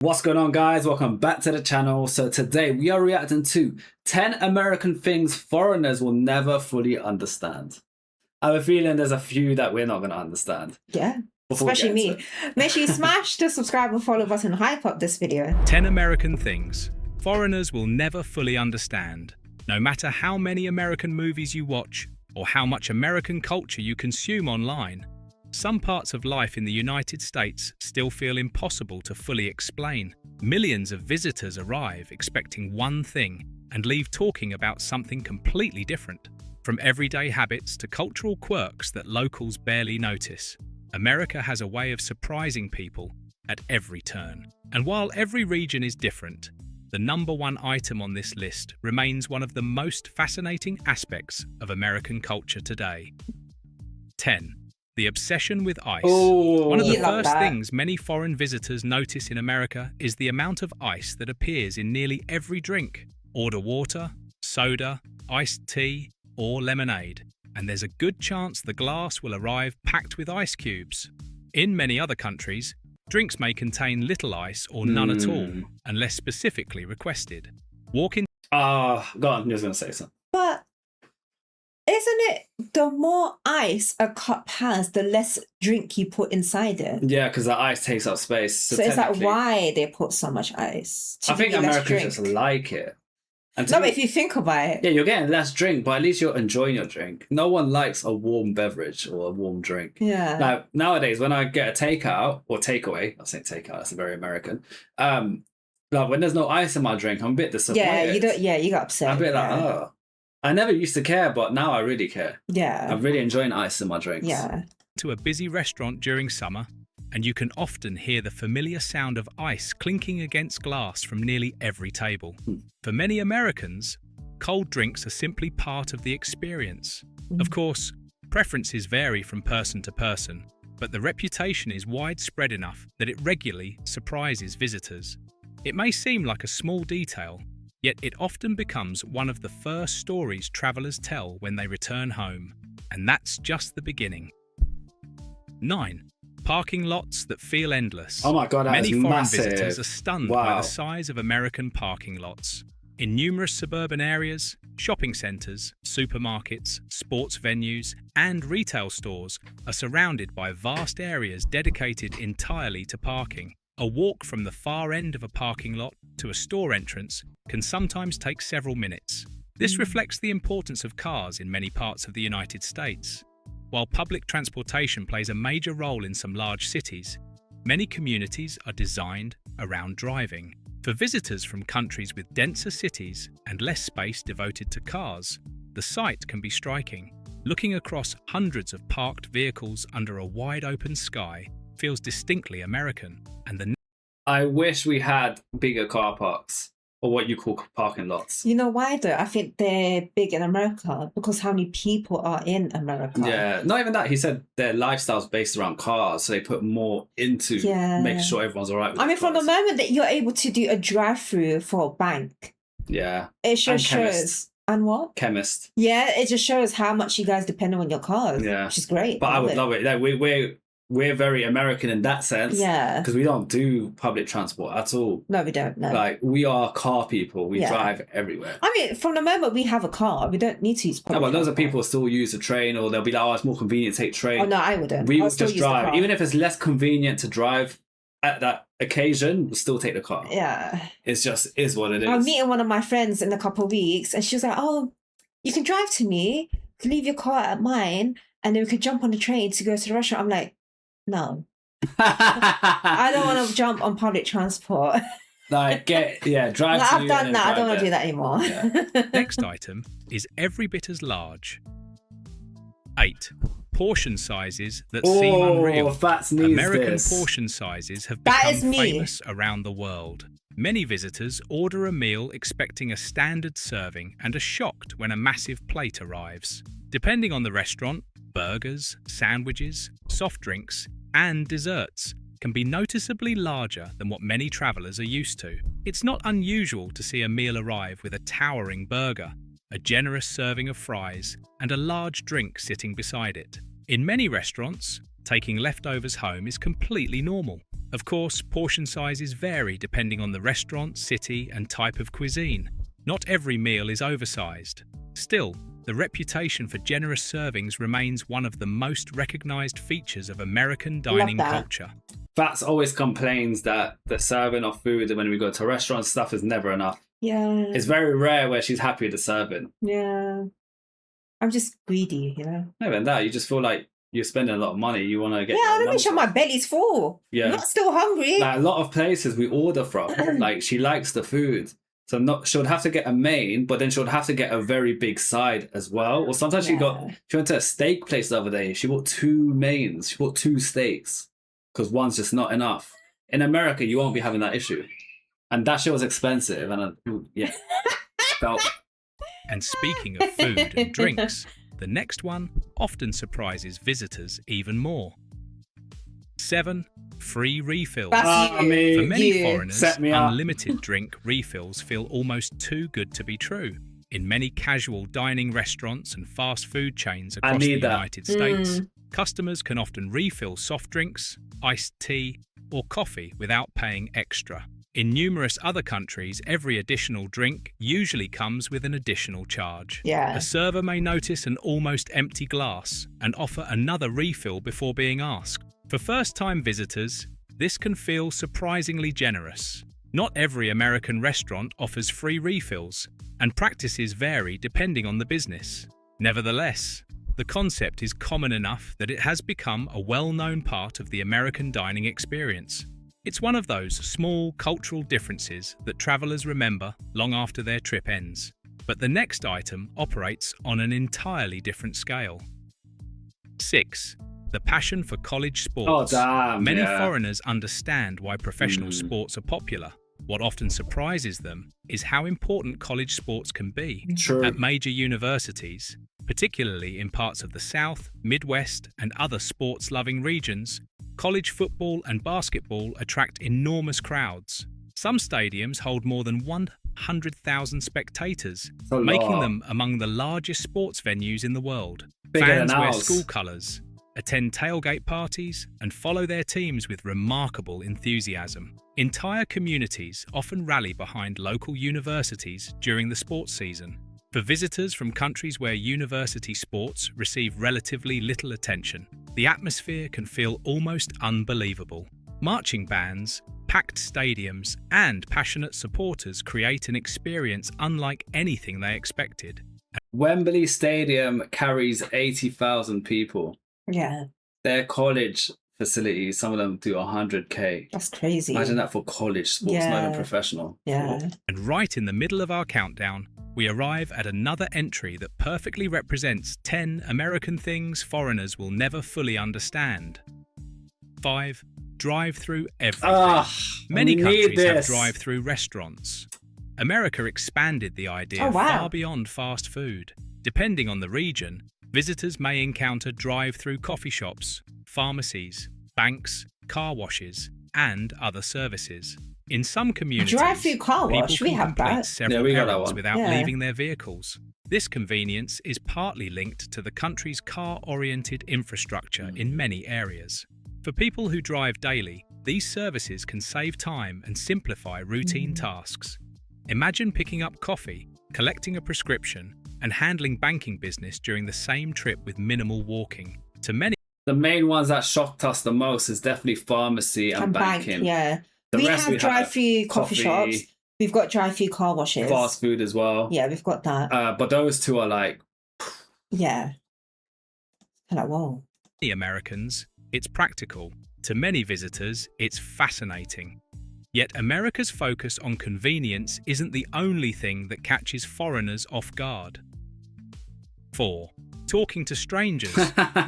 What's going on, guys? Welcome back to the channel. So today we are reacting to 10 American things foreigners will never fully understand. I have a feeling there's a few that we're not going to understand. Yeah, especially me. Make sure you smash the subscribe and follow button and hype up this video. 10 American things foreigners will never fully understand. No matter how many American movies you watch or how much American culture you consume online, some parts of life in the United States still feel impossible to fully explain. Millions of visitors arrive expecting one thing and leave talking about something completely different. From everyday habits to cultural quirks that locals barely notice, America has a way of surprising people at every turn. And while every region is different, the number one item on this list remains one of the most fascinating aspects of American culture today. 10. The obsession with ice. One of the first things many foreign visitors notice in America is the amount of ice that appears in nearly every drink. Order water, soda, iced tea, or lemonade, and there's a good chance the glass will arrive packed with ice cubes. In many other countries, drinks may contain little ice or none at all, unless specifically requested. Walk in. Go on, you was going to say something. But isn't it the more ice a cup has, the less drink you put inside it? Yeah, because the ice takes up space. So is that why they put so much ice? I think Americans just like it. No, but if you think about it. Yeah, you're getting less drink, but at least you're enjoying your drink. No one likes a warm beverage or a warm drink. Yeah. Now, nowadays, when I get a takeout or takeaway, I say takeout, that's very American. Like when there's no ice in my drink, I'm a bit disappointed. Yeah, you don't. Yeah, you got upset. I'm a bit like, oh. I never used to care, but now I really care. Yeah. I'm really enjoying ice in my drinks. Yeah. To a busy restaurant during summer, and you can often hear the familiar sound of ice clinking against glass from nearly every table. For many Americans, cold drinks are simply part of the experience. Of course, preferences vary from person to person, but the reputation is widespread enough that it regularly surprises visitors. It may seem like a small detail, yet it often becomes one of the first stories travelers tell when they return home. And that's just the beginning. 9. Parking lots that feel endless. Oh my God, that Many is foreign massive. visitors are stunned by the size of American parking lots. In numerous suburban areas, shopping centres, supermarkets, sports venues, and retail stores are surrounded by vast areas dedicated entirely to parking. A walk from the far end of a parking lot to a store entrance can sometimes take several minutes. This reflects the importance of cars in many parts of the United States. While public transportation plays a major role in some large cities, many communities are designed around driving. For visitors from countries with denser cities and less space devoted to cars, the sight can be striking. Looking across hundreds of parked vehicles under a wide open sky feels distinctly American, and I wish we had bigger car parks, or what you call parking lots. You know why though? I think they're big in America because how many people are in America? Yeah, not even that. He said their lifestyle's based around cars, so they put more into making sure everyone's all right with from the moment that you're able to do a drive-through for a bank, it just shows. And what? Chemist. Yeah, it just shows how much you guys depend on your cars. Yeah, which is great. But I would love it. Like, we're very American in that sense. Yeah. Because we don't do public transport at all. No, we don't. No. Like, we are car people. We drive everywhere. I mean, from the moment we have a car, we don't need to use public transport. Loads of people still use the train, or they'll be like, oh, it's more convenient to take train. Oh, no, I wouldn't. We would just drive. Even if it's less convenient to drive at that occasion, we'll still take the car. Yeah. It's just is what it is. I'm meeting one of my friends in a couple of weeks, and she was like, oh, you can drive to me, you can leave your car at mine, and then we could jump on the train to go to the restaurant. I'm like, no. I don't want to jump on public transport. Like, drive to I've done that. I don't want to do that anymore. Yeah. Next item is every bit as large. 8. Portion sizes that seem unreal. American portion sizes have become famous around the world. Many visitors order a meal expecting a standard serving and are shocked when a massive plate arrives. Depending on the restaurant, burgers, sandwiches, soft drinks, and desserts can be noticeably larger than what many travelers are used to. It's not unusual to see a meal arrive with a towering burger, a generous serving of fries, and a large drink sitting beside it. In many restaurants, taking leftovers home is completely normal. Of course, portion sizes vary depending on the restaurant, city, and type of cuisine. Not every meal is oversized. Still, the reputation for generous servings remains one of the most recognized features of American dining culture. Fats always complains that the serving of food when we go to restaurants, stuff is never enough. Yeah. It's very rare where she's happy with the serving. Yeah. I'm just greedy, Not even that, you just feel like you're spending a lot of money. You want to get. Yeah, I want to make sure my belly's full. Yeah. I'm not still hungry. Like a lot of places we order from, like she likes the food. So she would have to get a main, but then she would have to get a very big side as well. Or sometimes she went to a steak place the other day. She bought 2 mains. She bought 2 steaks because one's just not enough. In America, you won't be having that issue. And that shit was expensive. And felt. And speaking of food and drinks, the next one often surprises visitors even more. 7. Free refills. For many foreigners, unlimited drink refills feel almost too good to be true. In many casual dining restaurants and fast food chains across the United States, customers can often refill soft drinks, iced tea, or coffee without paying extra. In numerous other countries, every additional drink usually comes with an additional charge. A server may notice an almost empty glass and offer another refill before being asked. For first-time visitors, this can feel surprisingly generous. Not every American restaurant offers free refills, and practices vary depending on the business. Nevertheless, the concept is common enough that it has become a well-known part of the American dining experience. It's one of those small cultural differences that travelers remember long after their trip ends. But the next item operates on an entirely different scale. 6. The passion for college sports. Many foreigners understand why professional sports are popular. What often surprises them is how important college sports can be. At major universities, particularly in parts of the South, Midwest, and other sports-loving regions, college football and basketball attract enormous crowds. Some stadiums hold more than 100,000 spectators, making them among the largest sports venues in the world. Fans wear school colours, attend tailgate parties, and follow their teams with remarkable enthusiasm. Entire communities often rally behind local universities during the sports season. For visitors from countries where university sports receive relatively little attention, the atmosphere can feel almost unbelievable. Marching bands, packed stadiums, and passionate supporters create an experience unlike anything they expected. Wembley Stadium carries 80,000 people. Their college facilities, some of them do 100k. That's crazy. Imagine that for college sports, not even professional. And right in the middle of our countdown, we arrive at another entry that perfectly represents 10 American things foreigners will never fully understand. 5. Drive-thru everything. Many countries have drive-thru restaurants. America expanded the idea far beyond fast food. Depending on the region, visitors may encounter drive-thru coffee shops, pharmacies, banks, car washes, and other services. In some communities, drive-thru car wash, people can complete several errands without Yeah. leaving their vehicles. This convenience is partly linked to the country's car-oriented infrastructure in many areas. For people who drive daily, these services can save time and simplify routine tasks. Imagine picking up coffee, collecting a prescription, and handling banking business during the same trip with minimal walking. To many, the main ones that shocked us the most is definitely pharmacy and banking. We have drive-thru coffee shops. We've got drive-thru car washes. Fast food as well. Yeah, we've got that. But those two are like... Yeah. Like, whoa. many Americans, it's practical. To many visitors, it's fascinating. Yet America's focus on convenience isn't the only thing that catches foreigners off guard. 4. Talking to strangers.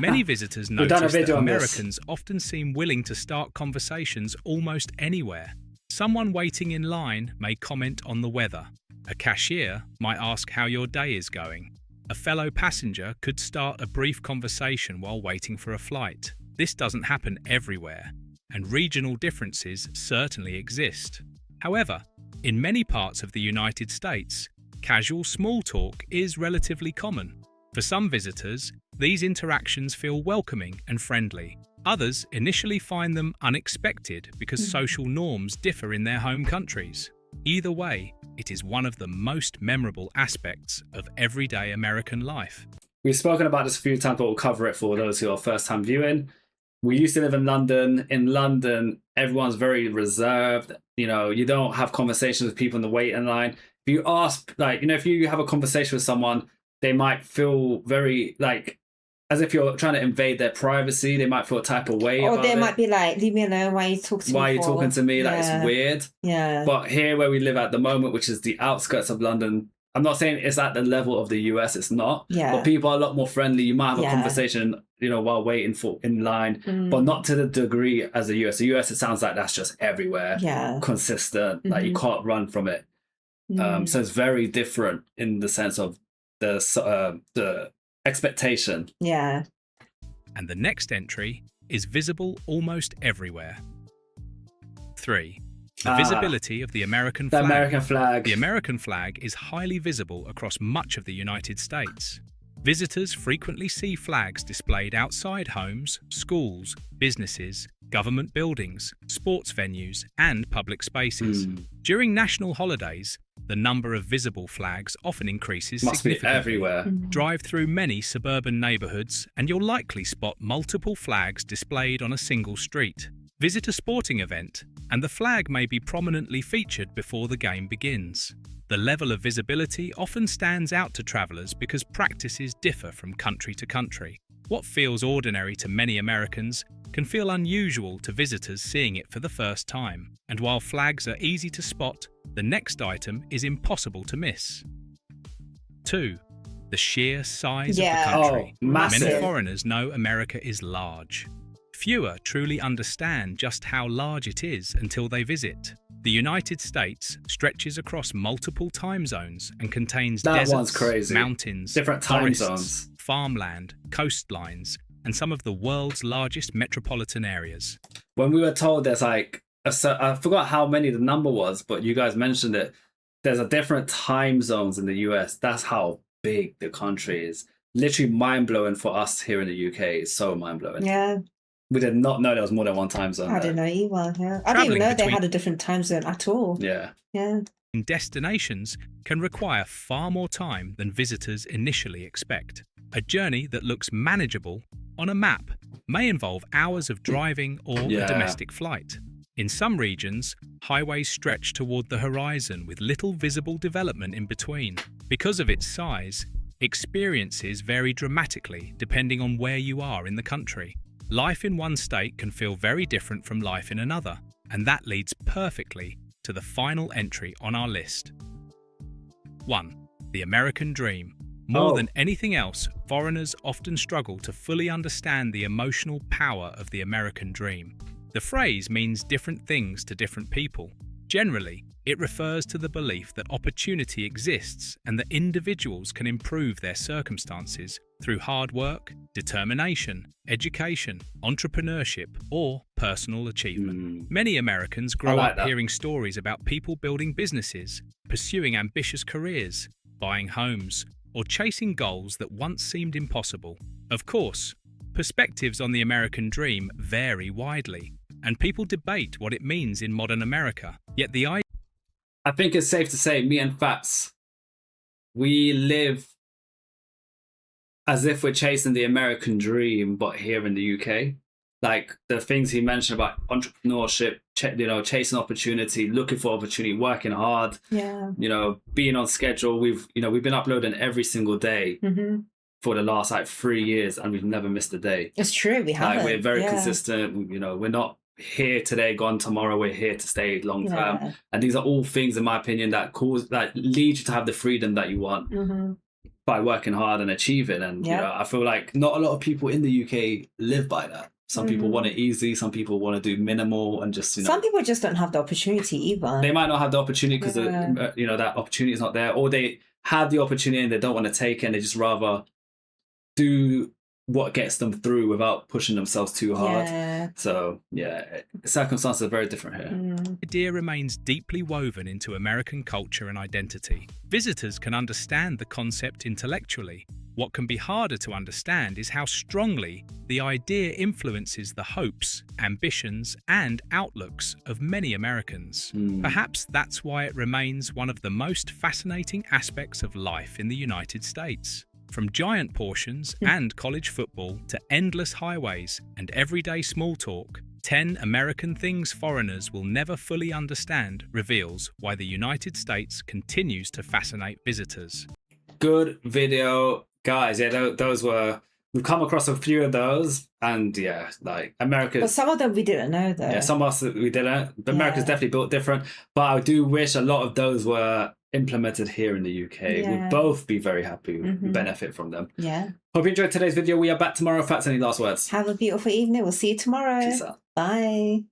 Many visitors notice that Americans often seem willing to start conversations almost anywhere. Someone waiting in line may comment on the weather. A cashier might ask how your day is going. A fellow passenger could start a brief conversation while waiting for a flight. This doesn't happen everywhere, and regional differences certainly exist. However, in many parts of the United States, casual small talk is relatively common. For some visitors, these interactions feel welcoming and friendly. Others initially find them unexpected because social norms differ in their home countries. Either way, it is one of the most memorable aspects of everyday American life. We've spoken about this a few times, but we'll cover it for those who are first-time viewing. We used to live in London. In London, everyone's very reserved. You know, you don't have conversations with people in the waiting line. If you ask, like, you know, if you have a conversation with someone, they might feel very, like, as if you're trying to invade their privacy. They might feel a type of way Or about they it. might be like, leave me alone, why are you talking to me Why are you for? talking to me? Like, it's weird. Yeah. But here where we live at the moment, which is the outskirts of London, I'm not saying it's at the level of the US, it's not. Yeah. But people are a lot more friendly. You might have a Yeah. conversation, you know, while waiting in line, but not to the degree as the US. The US, it sounds like that's just everywhere, consistent, like you can't run from it. So it's very different in the sense of the expectation. Yeah. And the next entry is visible almost everywhere. 3. The visibility of the American The flag. American flag. The American flag is highly visible across much of the United States. Visitors frequently see flags displayed outside homes, schools, businesses, government buildings, sports venues, and public spaces. During national holidays, the number of visible flags often increases Must be significantly. everywhere. Drive through many suburban neighborhoods and you'll likely spot multiple flags displayed on a single street. Visit a sporting event and the flag may be prominently featured before the game begins. The level of visibility often stands out to travelers because practices differ from country to country. What feels ordinary to many Americans can feel unusual to visitors seeing it for the first time. And while flags are easy to spot, the next item is impossible to miss. 2. The sheer size of the country. Massive. Many foreigners know America is large. Fewer truly understand just how large it is until they visit. The United States stretches across multiple time zones and contains That deserts, one's crazy. mountains, Different time forests, zones. farmland, coastlines, and some of the world's largest metropolitan areas. When we were told there's like, I forgot how many the number was, but you guys mentioned it. There's a different time zones in the US. That's how big the country is. Literally mind-blowing for us here in the UK. It's so mind-blowing. Yeah. We did not know there was more than one time zone. I there. didn't know either. Yeah. I didn't even know they between- had a different time zone at all. Yeah. Yeah. Destinations can require far more time than visitors initially expect. A journey that looks manageable on a map may involve hours of driving or a domestic flight. In some regions, highways stretch toward the horizon with little visible development in between. Because of its size, experiences vary dramatically depending on where you are in the country. Life in one state can feel very different from life in another, and that leads perfectly to the final entry on our list. 1. The American Dream. More than anything else, foreigners often struggle to fully understand the emotional power of the American dream. The phrase means different things to different people. Generally, it refers to the belief that opportunity exists and that individuals can improve their circumstances through hard work, determination, education, entrepreneurship, or personal achievement. Many Americans grow up hearing stories about people building businesses, pursuing ambitious careers, buying homes, or chasing goals that once seemed impossible. Of course, perspectives on the American dream vary widely, and people debate what it means in modern America. Yet the idea... I think it's safe to say, me and Fats, we live as if we're chasing the American dream, but here in the UK. Like the things he mentioned about entrepreneurship, chasing opportunity, looking for opportunity, working hard, being on schedule. We've been uploading every single day for the last 3 years, and we've never missed a day. It's true, we haven't. We're very consistent. We're not here today, gone tomorrow. We're here to stay long term. And these are all things, in my opinion, that lead you to have the freedom that you want by working hard and achieving. And I feel like not a lot of people in the UK live by that. Some people want it easy. Some people want to do minimal and just, Some people just don't have the opportunity either. They might not have the opportunity because, that opportunity is not there. Or they have the opportunity and they don't want to take it and they just rather do what gets them through without pushing themselves too hard. So, circumstances are very different here. The idea remains deeply woven into American culture and identity. Visitors can understand the concept intellectually, What can be harder to understand is how strongly the idea influences the hopes, ambitions, and outlooks of many Americans. Perhaps that's why it remains one of the most fascinating aspects of life in the United States. From giant portions and college football to endless highways and everyday small talk, 10 American things foreigners will never fully understand reveals why the United States continues to fascinate visitors. Good video, guys. Yeah, those were. We've come across a few of those, and yeah, like America. But some of them we didn't know, though. Yeah, some of us we didn't. But America's definitely built different. But I do wish a lot of those were implemented here in the UK. We'd both be very happy, benefit from them. Yeah. Hope you enjoyed today's video. We are back tomorrow. Fats, any last words? Have a beautiful evening. We'll see you tomorrow. Peace out. Bye.